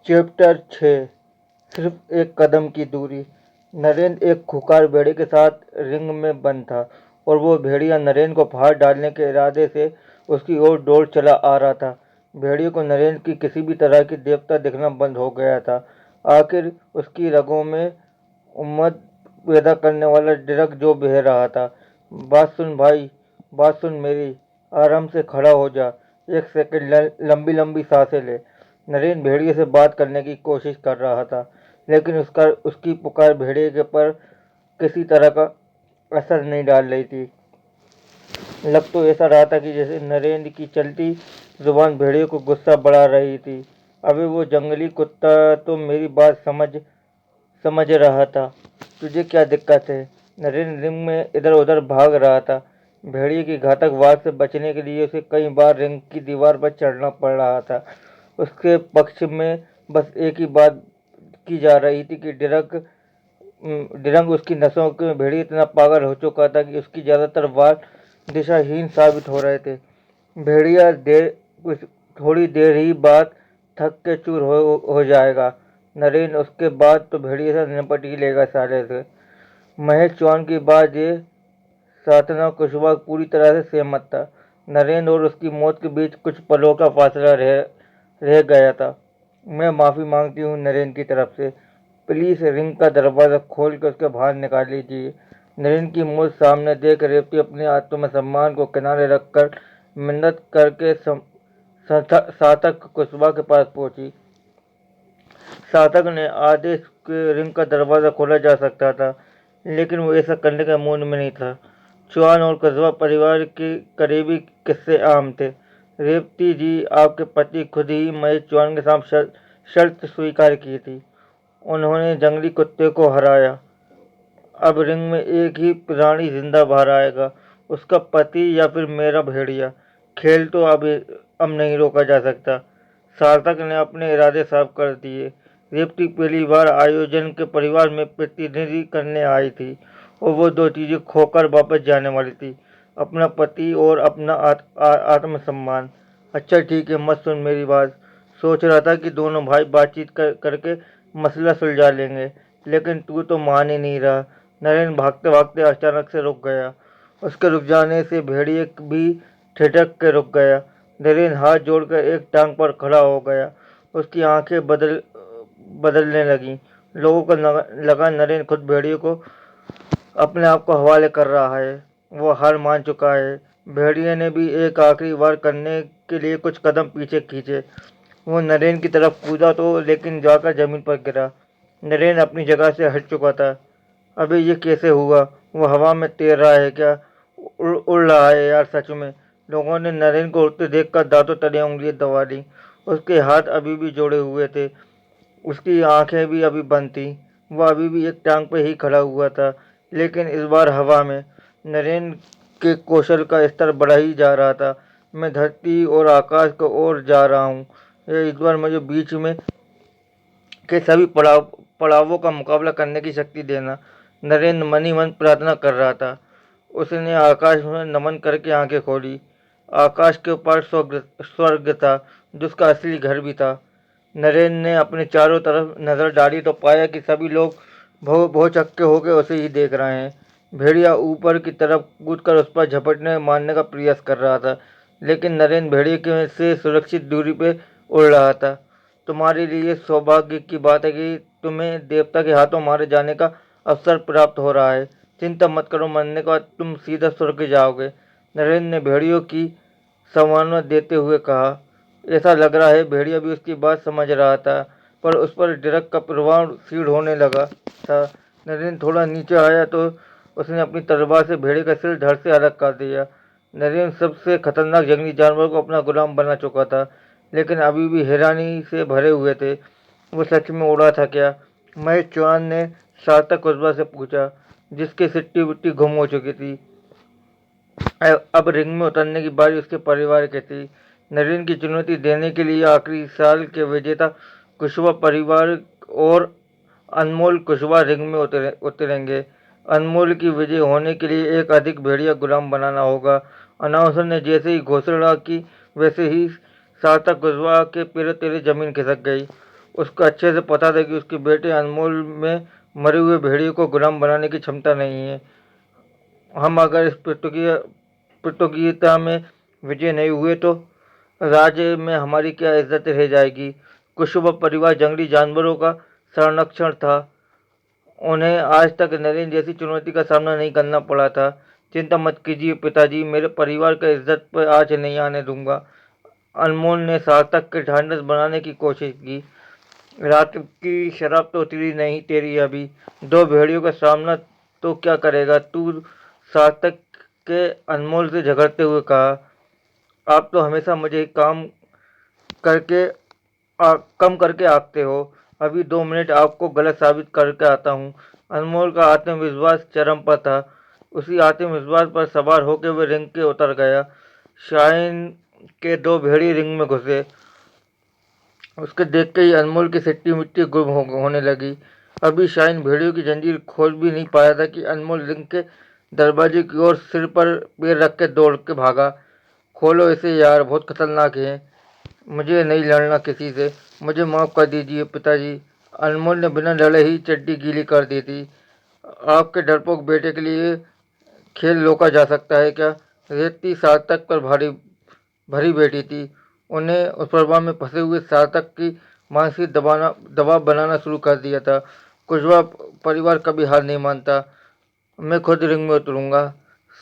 Chapter 6 सिर्फ एक कदम की दूरी। नरेंद्र एक खूंखार भेड़िए के साथ रिंग में बंद था और वो भेड़िया नरेंद्र को फाड़ डालने के इरादे से उसकी ओर दौड़ चला आ रहा था। भेड़िए को नरेंद्र की किसी भी तरह की देवता दिखना बंद हो गया था। आखिर उसकी रगों में उम्मत पैदा करने वाला ड्रग जो बह रहा था। बात सुन भाई, बात सुन मेरी, आराम से खड़ा हो जा, एक सेकंड लंबी लंबी सांसें ले। नरेंद्र भेड़िए से बात करने की कोशिश कर रहा था, लेकिन उसकी पुकार भेड़िए के पर किसी तरह का असर नहीं डाल रही थी। लग तो ऐसा रहा था कि जैसे नरेंद्र की चलती जुबान भेड़िए को गुस्सा बढ़ा रही थी। अबे वो जंगली कुत्ता तो मेरी बात समझ रहा था। तुझे क्या दिक्कत है? नरेंद्र रिंग में इधर उधर भाग रहा था। भेड़िए की घातक वार से बचने के लिए उसे कई बार रिंग की दीवार पर चढ़ना पड़ रहा था। उसके पक्ष में बस एक ही बात की जा रही थी कि ड्रग उसकी नसों में भेड़िए इतना पागल हो चुका था कि उसकी ज्यादातर वार दिशाहीन साबित हो रहे थे। भेड़िया कुछ थोड़ी देर ही बाद थक के चूर हो जाएगा। नरेंद्र उसके बाद तो भेड़िए से निपट ही लेगा साले से। महेश चौहान की बात ये साधना कुशवाहा पूरी तरह से सहमत था। नरेंद्र और उसकी मौत के बीच कुछ पलों का फासला रह गया था। मैं माफ़ी मांगती हूँ नरेंद्र की तरफ से। प्लीज रिंग का दरवाज़ा खोल कर उसके बाहर निकाल लीजिए। नरेंद्र की मौत सामने देख रेवती अपने आत्मसम्मान को किनारे रखकर मिन्नत करके सातक कुशवाहा के पास पहुंची। सातक ने आदेश के रिंग का दरवाज़ा खोला जा सकता था, लेकिन वो ऐसा करने का मूड में नहीं था। चौहान और कुशवाहा परिवार के करीबी किस्से आम थे। रेवती जी, आपके पति खुद ही महेश चौहान के साथ शर्त स्वीकार की थी। उन्होंने जंगली कुत्ते को हराया। अब रिंग में एक ही प्राणी जिंदा बाहर आएगा, उसका पति या फिर मेरा भेड़िया। खेल तो अब नहीं रोका जा सकता। सार्थक ने अपने इरादे साफ कर दिए। रेवती पहली बार आयोजन के परिवार में प्रतिनिधि करने आई थी और वो दो चीजें खोकर वापस जाने वाली थी, अपना पति और अपना आत्मसम्मान। अच्छा ठीक है, मत सुन मेरी बात। सोच रहा था कि दोनों भाई बातचीत करके मसला सुलझा लेंगे, लेकिन तू तो मान ही नहीं रहा। नरेंद्र भागते भागते अचानक से रुक गया। उसके रुक जाने से भेड़िए भी ठिठक के रुक गया। नरेंद्र हाथ जोड़कर एक टांग पर खड़ा हो गया। उसकी आंखें बदलने लगीं। लोगों को लगा नरेंद्र खुद भेड़िए को अपने आप को हवाले कर रहा है। वो हार मान चुका है। भेड़िए ने भी एक आखिरी वार करने के लिए कुछ कदम पीछे खींचे। वो नरेंद्र की तरफ कूदा तो, लेकिन जाकर जमीन पर गिरा। नरेंद्र अपनी जगह से हट चुका था। अबे ये कैसे हुआ? वो हवा में तैर रहा है क्या? उड़ रहा है यार, सच में। लोगों ने नरेंद्र को उड़ते देखकर दांतों तले उंगलियां दबा दी। उसके हाथ अभी भी जोड़े हुए थे, उसकी आंखें भी अभी बंद थी। वह अभी भी एक टांग पर ही खड़ा हुआ था, लेकिन इस बार हवा में। नरेंद्र के कौशल का स्तर बढ़ा ही जा रहा था। मैं धरती और आकाश को ओर जा रहा हूँ। इस बार मुझे बीच में के सभी पड़ावों का मुकाबला करने की शक्ति देना। नरेंद्र मन ही मन प्रार्थना कर रहा था। उसने आकाश में नमन करके आंखें खोली। आकाश के ऊपर स्वर्ग था, जिसका असली घर भी था। नरेंद्र ने अपने चारों तरफ नजर डाली तो पाया कि सभी लोग भौचक्के होकर उसे ही देख रहे हैं। भेड़िया ऊपर की तरफ कूदकर उस पर झपटने मारने का प्रयास कर रहा था, लेकिन नरेंद्र भेड़िए के से सुरक्षित दूरी पर उड़ रहा था। तुम्हारे लिए सौभाग्य की बात है कि तुम्हें देवता के हाथों मारे जाने का अवसर प्राप्त हो रहा है। चिंता मत करो, मरने के बाद तुम सीधा स्वर्ग जाओगे। नरेंद्र ने भेड़ियों की सांत्वना देते हुए कहा। ऐसा लग रहा है भेड़िया भी उसकी बात समझ रहा था, पर उस पर ड्रग का प्रभाव क्षीण होने लगा था। नरेंद्र थोड़ा नीचे आया तो उसने अपनी तलवार से भेड़िए का सिर धड़ से अलग कर दिया। नरेंद्र सबसे खतरनाक जंगली जानवर को अपना गुलाम बना चुका था, लेकिन अभी भी हैरानी से भरे हुए थे। वो सच में उड़ा था क्या? महेश चौहान ने सार्थक कुशवाहा से पूछा, जिसकी सिट्टी विट्टी गुम हो चुकी थी। अब रिंग में उतरने की बारी उसके परिवार की थी। नरेंद्र की चुनौती देने के लिए आखिरी साल के विजेता कुशवाहा परिवार और अनमोल कुशवाहा रिंग में उतरेंगे। अनमोल की विजय होने के लिए एक अधिक भेड़िया गुलाम बनाना होगा। अनाउंसर ने जैसे ही घोषणा की, वैसे ही सार्थक कुशवाहा के पैरों तले जमीन खिसक गई। उसको अच्छे से पता था कि उसके बेटे अनमोल में मरे हुए भेड़िए को गुलाम बनाने की क्षमता नहीं है। हम अगर इस प्रतियोगिता में विजय नहीं हुए तो राज्य में हमारी क्या इज्जत रह जाएगी। कुशुब परिवार जंगली जानवरों का संरक्षण था। उन्हें आज तक नरेन जैसी चुनौती का सामना नहीं करना पड़ा था। चिंता मत कीजिए पिताजी, मेरे परिवार का इज्जत पर आज नहीं आने दूंगा। अनमोल ने सार्थक के ढांढस बनाने की कोशिश की। रात की शराब तो उतरी नहीं तेरी अभी। दो भेड़ियों का सामना तो क्या करेगा तू, सार्थक के अनमोल से झगड़ते हुए कहा। आप तो हमेशा मुझे करके कम करके आते हो। अभी 2 मिनट आपको गलत साबित करके आता हूँ। अनमोल का आत्मविश्वास चरम पर था। उसी आत्मविश्वास पर सवार होकर वह रिंग के उतर गया। शाइन के 2 भेड़िए रिंग में घुसे। उसके देखते ही अनमोल की सिट्टी मिट्टी गुम होने लगी। अभी शाइन भेड़ियों की जंजीर खोल भी नहीं पाया था कि अनमोल रिंग के दरवाजे की ओर सिर पर पैर रख के दौड़ के भागा। खोलो इसे यार, बहुत खतरनाक है। मुझे नहीं लड़ना किसी से, मुझे माफ़ कर दीजिए पिताजी। अनमोल ने बिना लड़े ही चड्डी गीली कर दी थी। आपके डरपोक बेटे के लिए खेल रोका जा सकता है क्या। रेती सार्थक पर भारी भरी बैठी थी। उन्हें उस प्रभाव में फंसे हुए सार्थक की मानसिक दबाव बनाना शुरू कर दिया था। कुशवा परिवार कभी हार नहीं मानता। मैं खुद रिंग में उतरूंगा।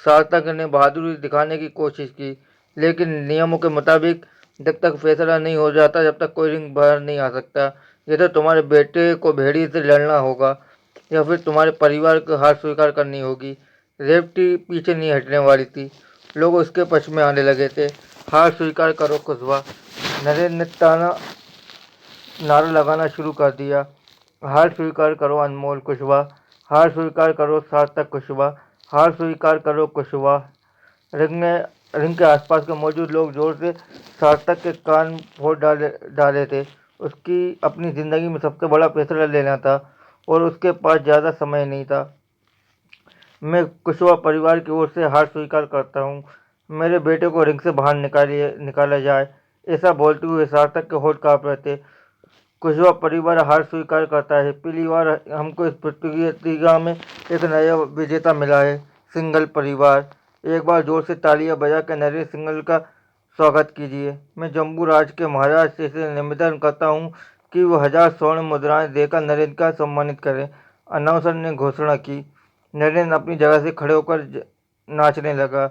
सार्थक ने बहादुरी दिखाने की कोशिश की, लेकिन नियमों के मुताबिक जब तक फैसला नहीं हो जाता जब तक कोई रिंग बाहर नहीं आ सकता। यह तो तुम्हारे बेटे को भेड़िए से लड़ना होगा या फिर तुम्हारे परिवार को हार स्वीकार करनी होगी। रेवती पीछे नहीं हटने वाली थी। लोग उसके पक्ष में आने लगे थे। हार स्वीकार करो कुशवा। नरेंद्र ने नारा लगाना शुरू कर दिया। हार स्वीकार करो अनमोल कुशवा, हार स्वीकार करो सार्थक कुशवा, हार स्वीकार करो कुशवा। रिंग के आसपास के मौजूद लोग जोर से सार्थक के कान फोड़ डाले थे। उसकी अपनी जिंदगी में सबसे बड़ा फैसला लेना था और उसके पास ज़्यादा समय नहीं था। मैं कुशवा परिवार की ओर से हार स्वीकार करता हूँ। मेरे बेटे को रिंग से बाहर निकाला जाए। ऐसा बोलते हुए सार्थक के होठ कांप रहे थे। कुशवा परिवार हार स्वीकार करता है। पहली बार हमको इस प्रतियोगिता में एक नया विजेता मिला है। सिंघल परिवार एक बार जोर से तालियां बजा कर नरेंद्र सिंघल का स्वागत कीजिए। मैं जम्बू राज के महाराज से निवेदन करता हूँ कि वो 1000 स्वर्ण मुद्राएं देकर नरेंद्र का सम्मानित करें। अनाउंसर ने घोषणा की। नरेंद्र अपनी जगह से खड़े होकर नाचने लगा।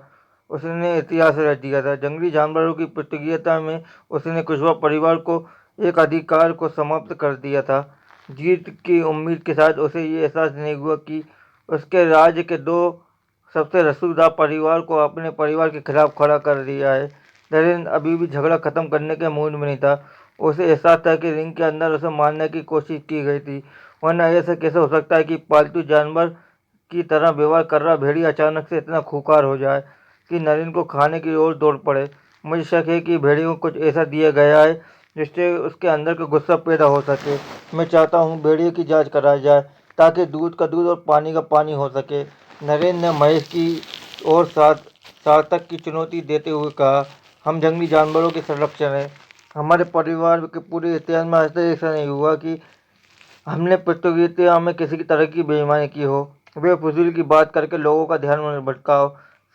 उसने इतिहास रच दिया था। जंगली जानवरों की प्रतियोगिता में उसने कुशवा परिवार को एक अधिकार को समाप्त कर दिया था। जीत की उम्मीद के साथ उसे ये एहसास नहीं हुआ कि उसके राज्य के 2 सबसे रसूखदार परिवार को अपने परिवार के खिलाफ खड़ा कर दिया है। नरेंद्र अभी भी झगड़ा खत्म करने के मूड में नहीं था। उसे एहसास था कि रिंग के अंदर उसे मारने की कोशिश की गई थी, वरना ऐसा कैसे हो सकता है कि पालतू जानवर की तरह व्यवहार कर रहा भेड़िया अचानक से इतना खूंखार हो जाए कि नरेंद्र को खाने की ओर दौड़ पड़े। मुझे शक है कि भेड़ियों को कुछ ऐसा दिया गया है जिससे उसके अंदर का गुस्सा पैदा हो सके। मैं चाहता हूँ भेड़िए की जांच कराई जाए ताकि दूध का दूध और पानी का पानी हो सके। नरेंद्र ने महेश की ओर सार्थक की चुनौती देते हुए कहा, हम जंगली जानवरों के संरक्षण हैं। हमारे परिवार के पूरे इतिहास में आज तक ऐसा नहीं हुआ कि हमने प्रतियोगिता में किसी की तरह की बेईमानी की हो। वे फजूल की बात करके लोगों का ध्यान न भटकाओ।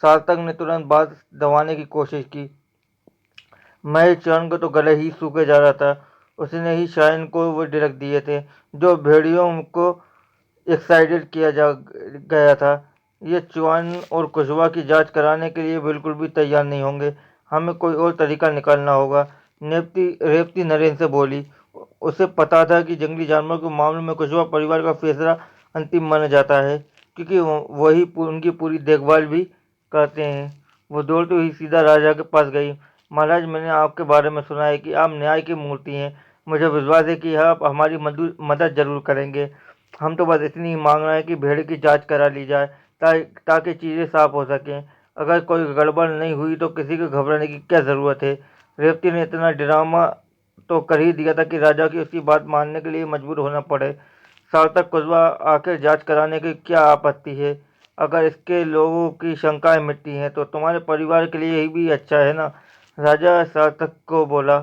सार्थक ने तुरंत बात दबाने की कोशिश की। महेश चरण को तो गले ही सूखे जा रहा था। उसने ही शाइन को वो रख दिए थे जो भेड़ियों को एक्साइटेड किया जा गया था। ये चौहान और कुशवा की जांच कराने के लिए बिल्कुल भी तैयार नहीं होंगे। हमें कोई और तरीका निकालना होगा। रेवती नरेंद्र से बोली। उसे पता था कि जंगली जानवर के मामले में कुशवा परिवार का फैसला अंतिम माना जाता है, क्योंकि वही उनकी पूरी देखभाल भी करते हैं। वो दौड़ते हुई सीधा राजा के पास गई। महाराज, मैंने आपके बारे में सुना है कि आप न्याय की मूर्ति हैं। मुझे विश्वास है कि आप हमारी मदद जरूर करेंगे। हम तो बस इतनी ही मांग रहे हैं कि भेड़ की जांच करा ली जाए ताकि चीज़ें साफ हो सकें। अगर कोई गड़बड़ नहीं हुई तो किसी को घबराने की क्या ज़रूरत है। रेवती ने इतना ड्रामा तो कर ही दिया था कि राजा की उसकी बात मानने के लिए मजबूर होना पड़े। सार्थक कुशवा आखिर जांच कराने की क्या आपत्ति है। अगर इसके लोगों की शंकाएं मिटती हैं तो तुम्हारे परिवार के लिए ही भी अच्छा है ना। राजा सार्थक को बोला,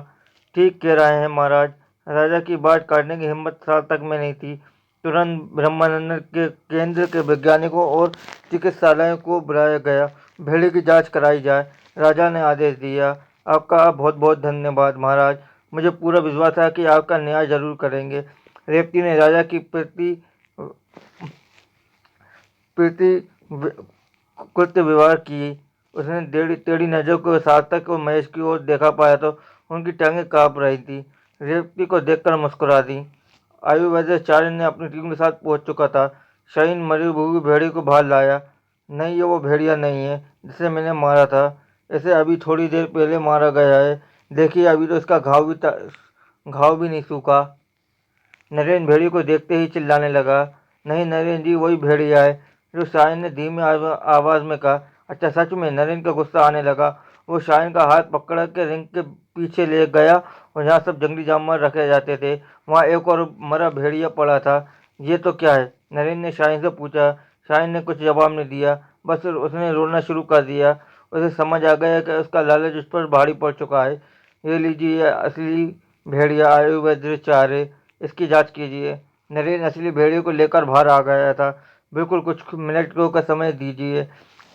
ठीक कह रहे हैं महाराज। राजा की बात काटने की हिम्मत सार्थक में नहीं थी। तुरंत ब्रह्मानंद के केंद्र के वैज्ञानिकों और चिकित्सालयों को बुलाया गया। भेड़िए की जांच कराई जाए। राजा ने आदेश दिया। आपका बहुत बहुत धन्यवाद महाराज। मुझे पूरा विश्वास है कि आपका न्याय जरूर करेंगे। रेवती ने राजा की प्रीति कृत्य व्यवहार की। उसने टेढ़ी टेढ़ी नजर को सार्थक और महेश की ओर देखा पाया तो उनकी टांगें कांप रही थी। रेवती को देखकर मुस्कुरा दी। आयुर्वेदाचार्य ने अपनी टीम के साथ पहुंच चुका था। शाहीन मरी हुई भेड़िए को बाहर लाया। नहीं, ये वो भेड़िया नहीं है जिसे मैंने मारा था। इसे अभी थोड़ी देर पहले मारा गया है। देखिए, अभी तो इसका घाव भी नहीं सूखा। नरेन भेड़िए को देखते ही चिल्लाने लगा। नहीं नरेन जी, वही भेड़िया है, जो शाहीन ने धीमी आवाज में कहा। अच्छा, सच में? नरेन का गुस्सा आने लगा। वो शाहीन का हाथ पकड़ के रिंग के पीछे ले गया और जहाँ सब जंगली जानवर रखे जाते थे वहाँ एक और मरा भेड़िया पड़ा था। ये तो क्या है? नरेन ने शाहीन से पूछा। शाहीन ने कुछ जवाब नहीं दिया, बस उसने रोना शुरू कर दिया। उसे समझ आ गया कि उसका लालच उस पर भारी पड़ चुका है। ये लीजिए असली भेड़िया आयुर्वेदाचार्य, इसकी जांच कीजिए। नरेन असली भेड़िए को लेकर बाहर आ गया था। बिल्कुल, कुछ मिनटों का समय दीजिए,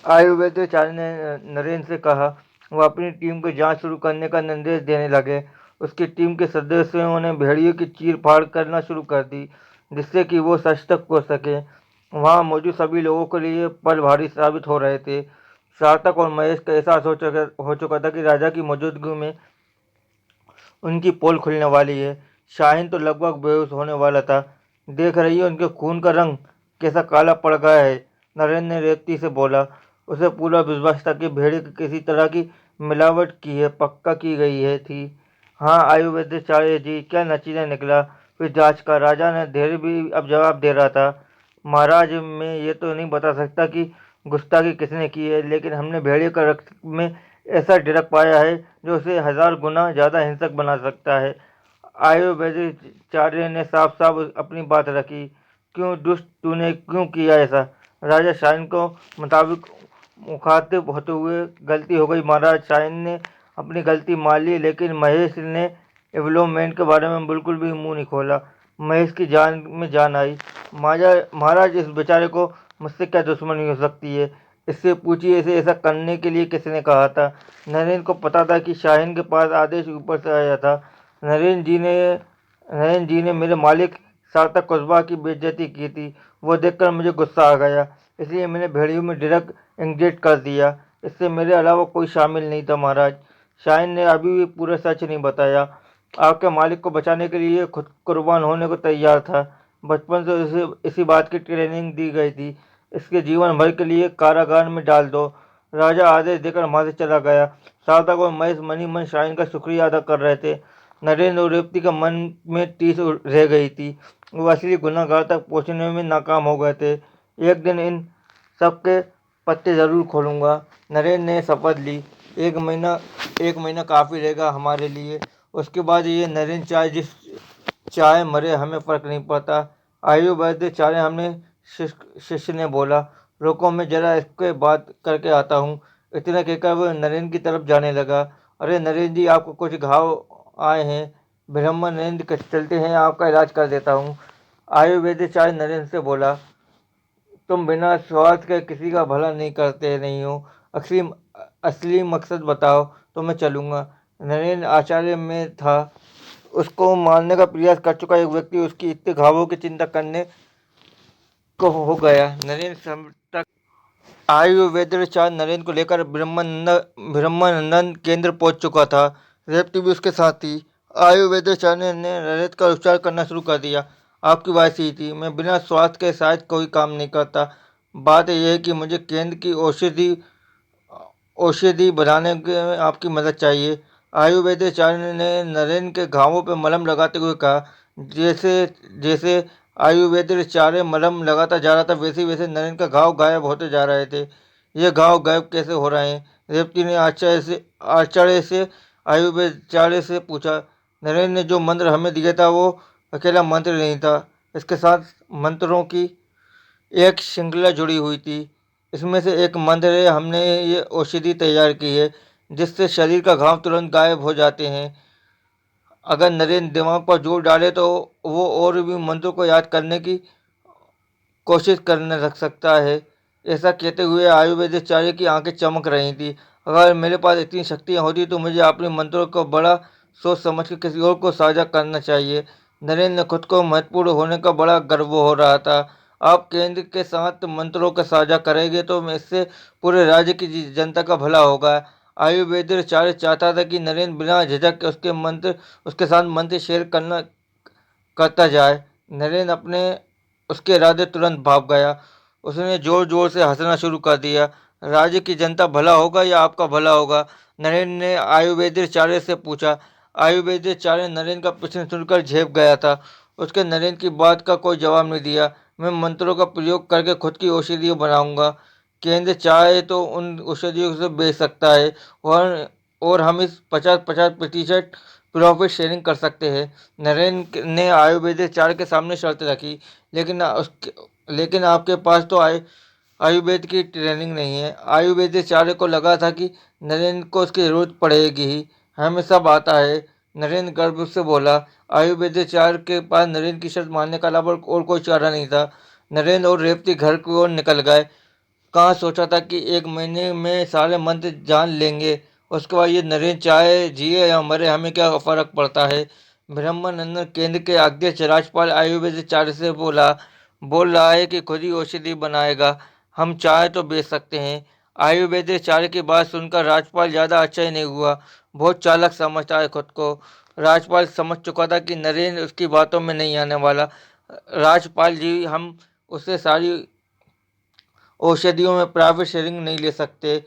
आयुर्वेदाचार्य ने नरेन से कहा। वो अपनी टीम को जांच शुरू करने का निर्देश देने लगे। उसकी टीम के सदस्यों ने भेड़िए की चीर फाड़ करना शुरू कर दी, जिससे कि वो सच तक पहुंच सके। वहां मौजूद सभी लोगों के लिए पल भारी साबित हो रहे थे। सार्थक और महेश का एहसास हो चुका था कि राजा की मौजूदगी में उनकी पोल खुलने वाली है। शाहीन तो लगभग बेहोश होने वाला था। देख रही है उनके खून का रंग कैसा काला पड़ गया है, नरेन ने रेवती से बोला। उसे पूरा विश्वास था कि भेड़िए की किसी तरह की मिलावट की है, पक्का की गई है थी। हाँ आयुर्वेदाचार्य जी, क्या नतीजा निकला फिर जांच का? राजा ने धैर्य भी अब जवाब दे रहा था। महाराज, मैं ये तो नहीं बता सकता कि गुस्ताखी किसने की है, लेकिन हमने भेड़िए का रक्त में ऐसा ड्रग पाया है जो उसे 1000 गुना ज्यादा हिंसक बना सकता है। आयुर्वेदाचार्य ने साफ साफ अपनी बात रखी। क्यों दुष्ट, तूने क्यों किया ऐसा? राजा शाहीन को मुताबिक मुखातिब होते हुए, गलती हो गई महाराज। शाहीन ने अपनी गलती मान ली, लेकिन महेश ने डेवलपमेंट के बारे में बिल्कुल भी मुंह नहीं खोला। महेश की जान में जान आई। महाराज, इस बेचारे को मुझसे क्या दुश्मनी हो सकती है? इससे पूछिए, इसे ऐसा करने के लिए किसने कहा था? नरेन को पता था कि शाहीन के पास आदेश ऊपर से आया था। नरेन जी ने नरेन जी ने मेरे मालिक सार्थक कुशवाहा की बेइज्जती की थी। वो देखकर मुझे गुस्सा आ गया, इसलिए मैंने भेड़ियों में ड्रग इंजेक्ट कर दिया। इससे मेरे अलावा कोई शामिल नहीं था महाराज। शाहीन ने अभी भी पूरा सच नहीं बताया। आपके मालिक को बचाने के लिए खुद कुर्बान होने को तैयार था। बचपन से उसे इसी बात की ट्रेनिंग दी गई थी। इसके जीवन भर के लिए कारागार में डाल दो। राजा आदेश देकर वहां से चला गया। सार्थक और महेश मनी मन शाहीन का शुक्रिया अदा कर रहे थे। नरेंद्र और रेवती के मन में टीस रह गई थी। वो असली गुनाहगार तक पहुंचने में नाकाम हो गए थे। एक दिन इन सबके पत्ते जरूर खोलूंगा, नरेन ने शपथ ली। एक महीना काफी रहेगा हमारे लिए। उसके बाद ये नरेन चाहे मरे, हमें फर्क नहीं पड़ता। आयुर्वेदाचार्य हमने शिष्य ने बोला। रुको, मैं जरा इसके बात करके आता हूँ। इतना कहकर वो नरेन की तरफ जाने लगा। अरे नरेन जी, आपको कुछ घाव आए हैं। ब्रह्म नरेंद्र, चलते हैं, आपका इलाज कर देता हूँ। आयुर्वेदाचार्य नरेन से बोला। तुम बिना स्वार्थ के किसी का भला नहीं करते नहीं हो। असली असली मकसद बताओ तो मैं चलूंगा। नरेन आश्चर्य में था। उसको मारने का प्रयास कर चुका एक व्यक्ति उसकी इतने घावों की चिंता करने को हो गया। नरेन तक आयुर्वेदाचार्य नरेन को लेकर ब्रह्मानंद केंद्र पहुंच चुका था। रेवती भी उसके साथ थी। आयुर्वेदाचार्य ने नरेन का उपचार करना शुरू कर दिया। आपकी बात सही थी, मैं बिना स्वास्थ्य के शायद कोई काम नहीं करता। बात यह है कि मुझे केंद्र की औषधि बनाने में आपकी मदद चाहिए। आयुर्वेदाचार्य ने नरेन के घावों पर मलहम लगाते हुए कहा। जैसे जैसे आयुर्वेदाचार्य मलहम लगाता जा रहा था, वैसे वैसे नरेन का घाव गायब होते जा रहे थे। ये घाव गायब कैसे हो रहे हैं? रेवती ने आश्चर्य से आयुर्वेदाचार्य से पूछा। नरेन ने जो मंत्र हमें दिया था वो अकेला मंत्र नहीं था, इसके साथ मंत्रों की एक श्रृंखला जुड़ी हुई थी। इसमें से एक मंत्र है, हमने ये औषधि तैयार की है जिससे शरीर का घाव तुरंत गायब हो जाते हैं। अगर नरेंद्र दिमाग पर जोर डाले तो वो और भी मंत्रों को याद करने की कोशिश करने लग सकता है। ऐसा कहते हुए आयुर्वेदाचार्य की आंखें चमक रही थी। अगर मेरे पास इतनी शक्तियाँ होती तो मुझे अपने मंत्रों को बड़ा सोच समझ के किसी और को साझा करना चाहिए। नरेंद्र ने खुद को महत्वपूर्ण होने का बड़ा गर्व हो रहा था। आप केंद्र के साथ मंत्रों का साझा करेंगे तो इससे पूरे राज्य की जनता का भला होगा। आयुर्वेदाचार्य चाहता था कि नरेंद्र बिना झिझक उसके साथ मंत्र शेयर करता जाए। नरेंद्र अपने उसके इरादे तुरंत भाप गया। उसने जोर जोर से हंसना शुरू कर दिया। राज्य की जनता भला होगा या आपका भला होगा? नरेंद्र ने आयुर्वेदाचार्य से पूछा। आयुर्वेदाचार्य नरेंद्र का प्रश्न सुनकर झेप गया था। उसके नरेंद्र की बात का कोई जवाब नहीं दिया। मैं मंत्रों का प्रयोग करके खुद की औषधि बनाऊंगा। केंद्र चाहे तो उन औषधियों से बेच सकता है और हम इस 50-50% प्रॉफिट शेयरिंग कर सकते हैं। नरेंद्र ने आयुर्वेदाचार्य के सामने शर्त रखी। लेकिन आपके पास तो आयुर्वेद की ट्रेनिंग नहीं है। आयुर्वेदाचार्य को लगा था कि नरेंद्र को उसकी जरूरत पड़ेगी ही। हमें सब आता है, नरेंद्र गर्व से बोला। आयुर्वेदाचार्य के पास नरेंद्र की शर्त मानने के अलावा और कोई चारा नहीं था। नरेंद्र और रेवती घर की ओर निकल गए। कहाँ सोचा था कि एक महीने में सारे मंत्र जान लेंगे। उसके बाद ये नरेंद्र चाहे जिए या मरे, हमें क्या फर्क पड़ता है। ब्रह्मानंद केंद्र के अध्यक्ष राज्यपाल आयुर्वेदाचार्य से बोल रहा है कि खुद ही औषधि बनाएगा। हम चाहे तो बेच सकते हैं। आयुर्वेदाचार्य की बात सुनकर राज्यपाल ज़्यादा अच्छा ही नहीं हुआ। बहुत चालाक समझता है खुद को। राज्यपाल समझ चुका था कि नरेंद्र उसकी बातों में नहीं आने वाला। राज्यपाल जी, हम उससे सारी औषधियों में प्रॉफिट शेयरिंग नहीं ले सकते।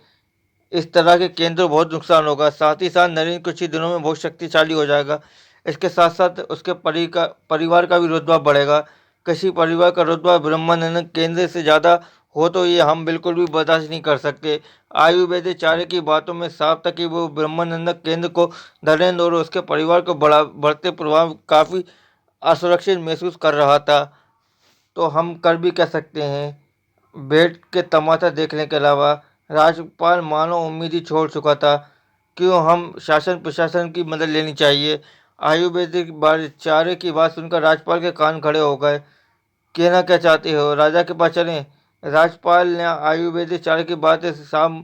इस तरह के केंद्र बहुत नुकसान होगा। साथ ही साथ नरेंद्र कुछ ही दिनों में बहुत शक्तिशाली हो जाएगा। इसके साथ साथ उसके परिवार का भी रुतबा बढ़ेगा। किसी परिवार का रुतबा ब्रह्मानंद केंद्र से ज़्यादा हो तो ये हम बिल्कुल भी बर्दाश्त नहीं कर सकते। आयुर्वेदाचार्य की बातों में साफ था कि वो ब्रह्मानंद केंद्र को, नरेंद्र और उसके परिवार को बढ़ते प्रभाव काफ़ी असुरक्षित महसूस कर रहा था। तो हम कर भी कह सकते हैं बैठ के तमाशा देखने के अलावा। राज्यपाल मानो उम्मीद ही छोड़ चुका था। क्यों, हम शासन प्रशासन की मदद लेनी चाहिए। आयुर्वेदिक आचार्य की बात सुनकर राज्यपाल के कान खड़े हो गए। कहना क्या चाहते हो, राजा के पास चलें? राज्यपाल ने आयुर्वेदाचार्य की बातें साफ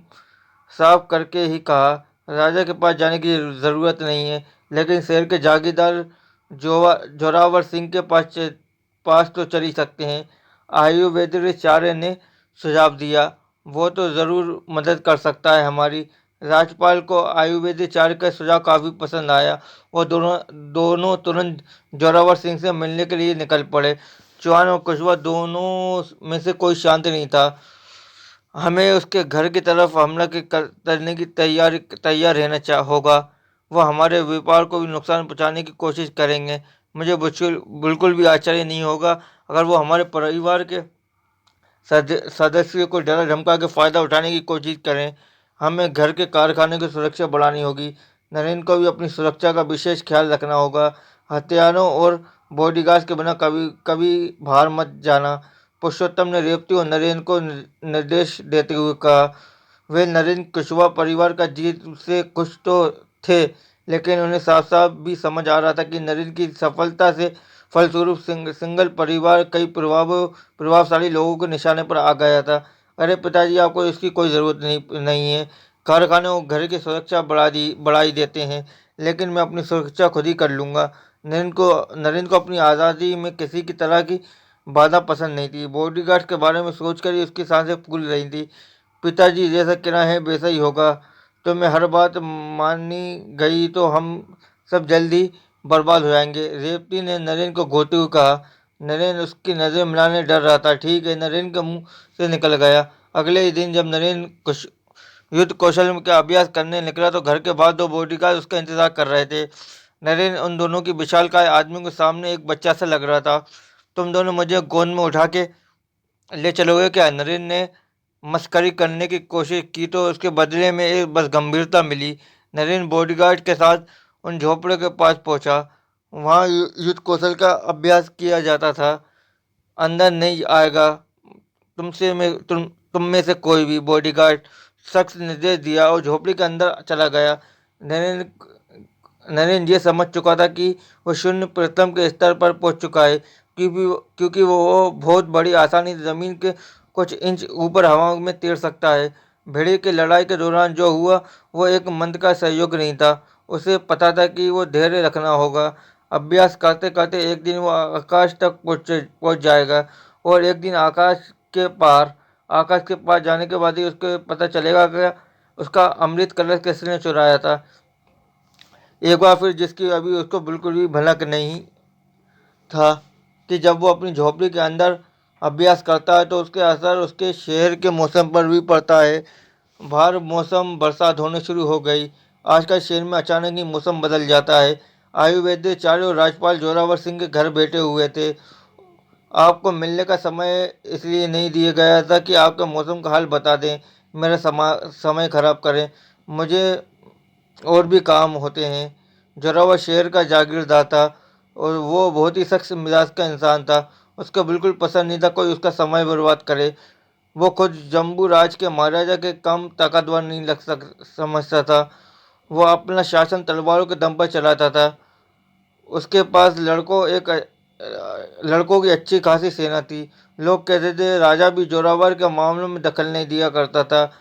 साफ करके ही कहा। राजा के पास जाने की ज़रूरत नहीं है, लेकिन शहर के जागीरदार जोरावर सिंह के पास तो चल ही सकते हैं। आयुर्वेदाचार्य ने सुझाव दिया। वो तो ज़रूर मदद कर सकता है हमारी। राज्यपाल को आयुर्वेदाचार्य का सुझाव काफ़ी पसंद आया। वो दोनों दोनों तुरंत जोरावर सिंह से मिलने के लिए निकल पड़े। चौहान और कुशवा दोनों में से कोई शांत नहीं था। हमें उसके घर की तरफ हमला करने की तैयार रहना होगा। वह हमारे व्यापार को भी नुकसान पहुंचाने की कोशिश करेंगे। मुझे बिल्कुल भी आश्चर्य नहीं होगा अगर वो हमारे परिवार के सदस्यों को डरा धमका के फ़ायदा उठाने की कोशिश करें। हमें घर के कारखाने की सुरक्षा बढ़ानी होगी। नरेंद्र को भी अपनी सुरक्षा का विशेष ख्याल रखना होगा। हथियारों और बॉडीगार्ड के बिना कभी कभी बाहर मत जाना। पुरुषोत्तम ने रेवती और नरेंद्र को निर्देश देते हुए कहा। वे नरेंद्र कुशवाहा परिवार का जीत से खुश तो थे, लेकिन उन्हें साफ साफ भी समझ आ रहा था कि नरेंद्र की सफलता से फलस्वरूप सिंगल परिवार कई प्रभावशाली लोगों के निशाने पर आ गया था। अरे पिताजी, आपको इसकी कोई ज़रूरत नहीं है। कारखाने और घर की सुरक्षा बढ़ा ही देते हैं, लेकिन मैं अपनी सुरक्षा खुद ही कर लूँगा। नरेंद्र को अपनी आज़ादी में किसी की तरह की बाधा पसंद नहीं थी। बॉडीगार्ड के बारे में सोचकर ही उसकी सांसें फूल रही थी। पिताजी, जैसा कहना है वैसा ही होगा। तो मैं हर बात मानी गई तो हम सब जल्दी बर्बाद हो जाएंगे। रेवती ने नरेंद्र को घोते हुए कहा। नरेंद्र उसकी नज़र मिलाने डर रहा था। ठीक है, नरेंद्र के मुंह से निकल गया। अगले ही दिन जब नरेंद्र युद्ध कौशल का अभ्यास करने निकला तो घर के बाहर दो बॉडीगार्ड उसका इंतजार कर रहे थे। नरेंद्र उन दोनों की विशालकाय आदमी के सामने एक बच्चा सा लग रहा था। तुम दोनों मुझे गोद में उठा के ले चलोगे क्या? नरेंद्र ने मस्करी करने की कोशिश की तो उसके बदले में एक बस गंभीरता मिली। नरेंद्र बॉडीगार्ड के साथ उन झोपड़े के पास पहुंचा। वहां युद्ध कौशल का अभ्यास किया जाता था। अंदर नहीं आएगा तुम में से कोई भी, बॉडीगार्ड सख्त निर्देश दिया और झोपड़ी के अंदर चला गया। नरेंद्र नरेंद्र ये समझ चुका था कि वो शून्य प्रथम के स्तर पर पहुंच चुका है, क्योंकि वो बहुत बड़ी आसानी से जमीन के कुछ इंच ऊपर हवा में तैर सकता है। भेड़िए की लड़ाई के दौरान जो हुआ वो एक मंत्र का सहयोग नहीं था। उसे पता था कि वो धैर्य रखना होगा। अभ्यास करते करते एक दिन वो आकाश तक पहुंच जाएगा, और एक दिन आकाश के पार जाने के बाद ही उसको पता चलेगा कि उसका अमृत कलश किसने चुराया था। एक बार फिर, जिसकी अभी उसको बिल्कुल भी भनक नहीं था, कि जब वो अपनी झोपड़ी के अंदर अभ्यास करता है तो उसके असर उसके शहर के मौसम पर भी पड़ता है। बाहर मौसम बरसात होने शुरू हो गई। आज का शहर में अचानक ही मौसम बदल जाता है। आयुर्वेदाचार्य और राज्यपाल जोरावर सिंह के घर बैठे हुए थे। आपको मिलने का समय इसलिए नहीं दिया गया था कि आपके मौसम का हाल बता दें, मेरा समय खराब करें। मुझे और भी काम होते हैं। जोरावर शहर का जागीरदार था, और वो बहुत ही सख्त मिजाज का इंसान था। उसको बिल्कुल पसंद नहीं था कोई उसका समय बर्बाद करे। वो खुद जम्बू राज के महाराजा के कम ताकतवर नहीं समझता था। वो अपना शासन तलवारों के दम पर चलाता था। उसके पास लड़कों की अच्छी खासी सेना थी। लोग कहते थे राजा भी जोरावर के मामलों में दखल नहीं दिया करता था।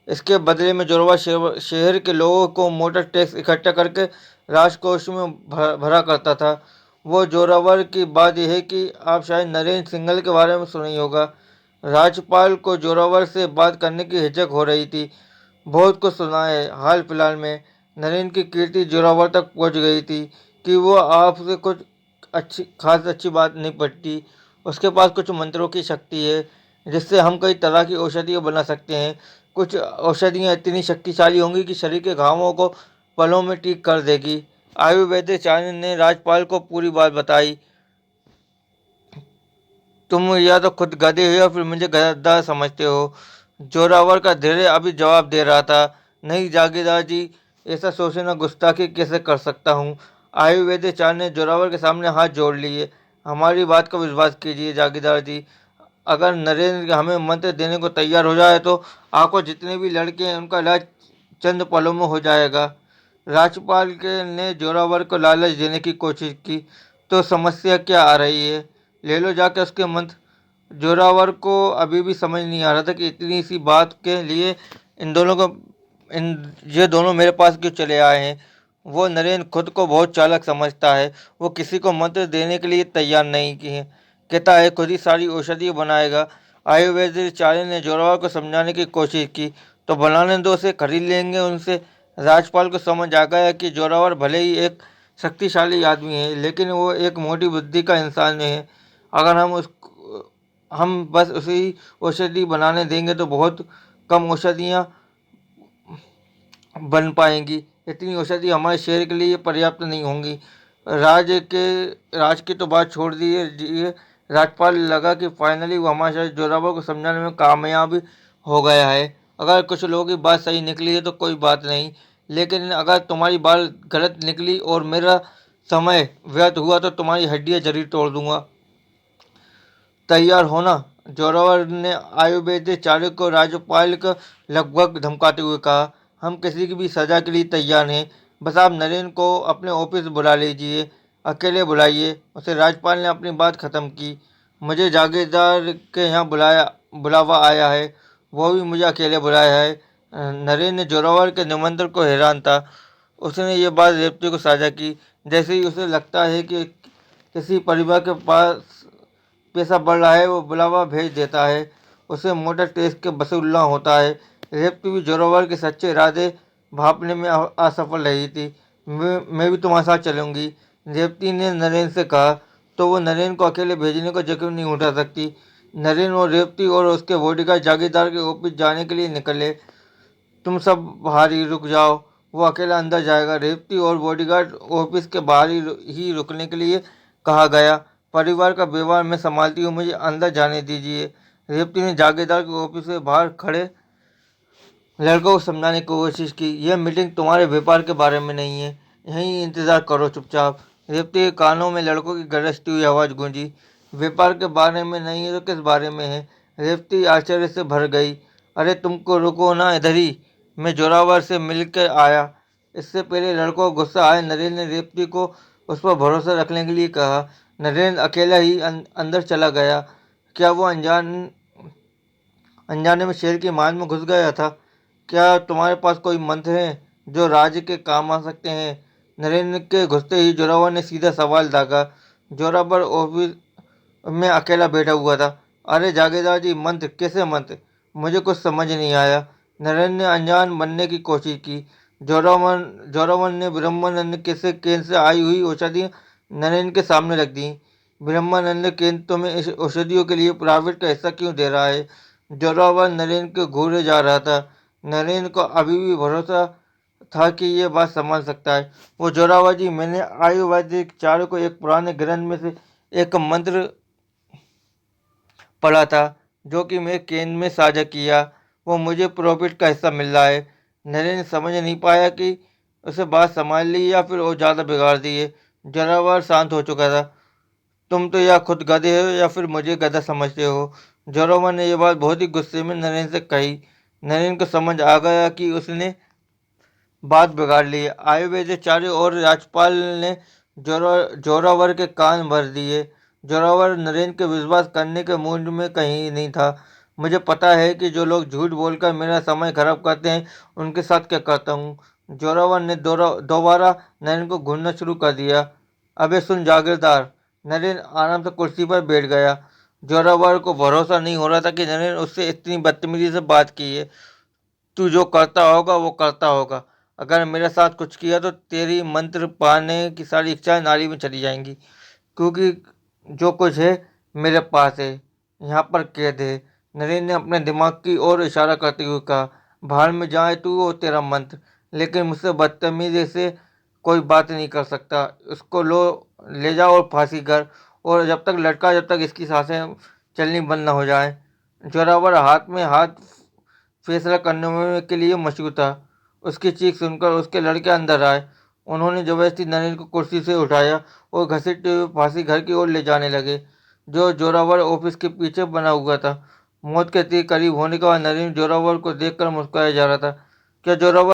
इसके बदले में जोरावर शहर के लोगों को मोटा टैक्स इकट्ठा करके राजकोष में भरा करता था। वो जोरावर की बात यह है कि आप शायद नरेंद्र सिंघल के बारे में सुना ही होगा। राज्यपाल को जोरावर से बात करने की हिचक हो रही थी। बहुत कुछ सुना है। हाल फिलहाल में नरेंद्र की कीर्ति जोरावर तक पहुंच गई थी कि वो आपसे कुछ अच्छी बात नहीं पड़ती। उसके पास कुछ मंत्रों की शक्ति है, जिससे हम कई तरह की औषधियाँ बना सकते हैं। कुछ औषधियाँ इतनी शक्तिशाली होंगी कि शरीर के घावों को पलों में ठीक कर देगी। आयुर्वेदाचार्य ने राज्यपाल को पूरी बात बताई। तुम या तो खुद गधे हो या फिर मुझे गद्दार समझते हो। जोरावर का धीरे अभी जवाब दे रहा था। नहीं जागीरदार जी, ऐसा सोचना गुस्ताखी कैसे कर सकता हूँ। आयुर्वेदाचार्य ने जोरावर के सामने हाथ जोड़ लिए। हमारी बात का विश्वास कीजिए जागीरदार जी। अगर नरेंद्र हमें मंत्र देने को तैयार हो जाए तो आपको जितने भी लड़के हैं उनका इलाज चंद पलों में हो जाएगा। राज्यपाल के ने जोरावर को लालच देने की कोशिश की। तो समस्या क्या आ रही है, ले लो जाके उसके मंत्र। जोरावर को अभी भी समझ नहीं आ रहा था कि इतनी सी बात के लिए इन ये दोनों मेरे पास क्यों चले आए हैं। वो नरेंद्र खुद को बहुत चालाक समझता है। वो किसी को मंत्र देने के लिए तैयार नहीं किए, कहता है खुद ही सारी औषधि बनाएगा। आयुर्वेदाचार्य ने जोरावर को समझाने की कोशिश की। तो बनाने दो, उसे खरीद लेंगे उनसे। राजपाल को समझ आ गया कि जोरावर भले ही एक शक्तिशाली आदमी है, लेकिन वो एक मोटी बुद्धि का इंसान है। अगर हम बस उसी औषधि बनाने देंगे तो बहुत कम औषधियाँ बन पाएंगी। इतनी औषधि हमारे शहर के लिए पर्याप्त नहीं होंगी। राज की तो बात छोड़ दीजिए। राज्यपाल लगा कि फाइनली वो हमारे साथ जोरावर को समझाने में कामयाब हो गया है। अगर कुछ लोगों की बात सही निकली है तो कोई बात नहीं, लेकिन अगर तुम्हारी बात गलत निकली और मेरा समय व्यर्थ हुआ तो तुम्हारी हड्डियां जरूर तोड़ दूंगा। तैयार होना, जोरावर ने आयुर्वेदाचार्य को राज्यपाल को लगभग धमकाते हुए कहा। हम किसी की भी सजा के लिए तैयार हैं। बस आप नरेन को अपने ऑफिस बुला लीजिए, अकेले बुलाइए उसे। राज्यपाल ने अपनी बात खत्म की। मुझे जागीरदार के यहाँ बुलावा आया है, वो भी मुझे अकेले बुलाया है। नरेन ने जोरावर के निमंत्रण को हैरान था। उसने ये बात रेवती को साझा की। जैसे ही उसे लगता है कि किसी परिवार के पास पैसा बढ़ रहा है, वो बुलावा भेज देता है। उसे मोटर टेस्ट के वसूलना होता है। रेवती भी जोरावर के सच्चे इरादे भापने में असफल रही थी। मैं भी तुम्हारे साथ चलूंगी, रेवती ने नरेन से कहा। तो वो नरेन को अकेले भेजने को यकीन नहीं उठा सकती। नरेन और रेवती और उसके बॉडीगार्ड जागीरदार के ऑफिस जाने के लिए निकले। तुम सब बाहर ही रुक जाओ, वो अकेला अंदर जाएगा। रेवती और बॉडीगार्ड ऑफिस के बाहर ही रुकने के लिए कहा गया। परिवार का व्यवहार मैं संभालती हूँ, मुझे अंदर जाने दीजिए। रेवती ने जागीरदार के ऑफिस से बाहर खड़े लड़कों को समझाने की कोशिश की। यह मीटिंग तुम्हारे व्यापार के बारे में नहीं है, यहीं इंतजार करो चुपचाप। रेवती के कानों में लड़कों की गरजती हुई आवाज़ गूंजी। व्यापार के बारे में नहीं है तो किस बारे में है। रेवती आश्चर्य से भर गई। अरे तुमको रुको ना, इधर ही मैं जोरावर से मिल कर आया। इससे पहले लड़कों को गुस्सा आए, नरेंद्र ने रेवती को उस पर भरोसा रखने के लिए कहा। नरेंद्र अकेला ही अंदर चला गया। क्या वो अनजाने में शेर की मान में घुस गया था? क्या तुम्हारे पास कोई मंत्र है जो राज्य के काम आ सकते हैं? नरेंद्र के घुसते ही जोरावर ने सीधा सवाल दागा। जोरावर ऑफिस में अकेला बैठा हुआ था। अरे जागीरदार जी, मंत्र? कैसे मंत्र? मुझे कुछ समझ नहीं आया। नरेंद्र ने अनजान बनने की कोशिश की। जोरावर ने ब्रह्मानंद कैसे केंद्र से आई हुई औषधि नरेंद्र के सामने रख दी। ब्रह्मानंद केंद्र तुम्हें इस औषधियों के लिए प्राइवेट का हिस्सा क्यों दे रहा है? जोरावर नरेंद्र के घूरे जा रहा था। नरेंद्र को अभी भी भरोसा था कि ये बात संभाल सकता है। वो जोरावर जी, मैंने आयुर्वेदिक चारों को एक पुराने ग्रंथ में से एक मंत्र पढ़ा था जो कि मैं केंद्र में साझा किया। वो मुझे प्रॉफिट का हिस्सा मिल रहा है। नरेंद्र समझ नहीं पाया कि उसे बात संभाल ली या फिर और ज़्यादा बिगाड़ दी है। जोरावर शांत हो चुका था। तुम तो या खुद गधे हो या फिर मुझे गधा समझते हो। जोरावर ने यह बात बहुत ही गुस्से में नरेंद्र से कही। नरेंद्र को समझ आ गया कि उसने बात बिगाड़ ली है। आयुर्वेदाचार्य और राजपाल ने जोरावर के कान भर दिए। जोरावर नरेंद्र के विश्वास करने के मूड में कहीं नहीं था। मुझे पता है कि जो लोग झूठ बोलकर मेरा समय खराब करते हैं उनके साथ क्या करता हूँ। जोरावर ने दोबारा नरेंद्र को घूरना शुरू कर दिया। अबे सुन जागीरदार। नरेंद्र आराम से कुर्सी पर बैठ गया। जोरावर को भरोसा नहीं हो रहा था कि नरेंद्र उससे इतनी बदतमीजी से बात की है। तू जो करता होगा वो करता होगा। अगर मेरे साथ कुछ किया तो तेरी मंत्र पाने की सारी इच्छाएं नाली में चली जाएंगी, क्योंकि जो कुछ है मेरे पास है, यहाँ पर कैद है। नरेंद्र ने अपने दिमाग की ओर इशारा करते हुए कहा, बाहर में जाए तू और तेरा मंत्र, लेकिन मुझसे बदतमीजी से कोई बात नहीं कर सकता। उसको ले जाओ और फांसी कर, और जब तक इसकी सांसें चलनी बंद न हो जाए। जोरावर हाथ में हाथ फैसला करने के लिए मशहूर था। उसकी चीख सुनकर उसके लड़के अंदर आए। उन्होंने जबरदस्ती नरेंद्र को कुर्सी से उठाया और घसीटते हुए फांसी घर की ओर ले जाने लगे, जो जोरावर ऑफिस के पीछे बना हुआ था। मौत के तीर करीब होने के बाद नरेंद्र जोरावर को देखकर मुस्कुराया जा रहा था। क्या जोरावर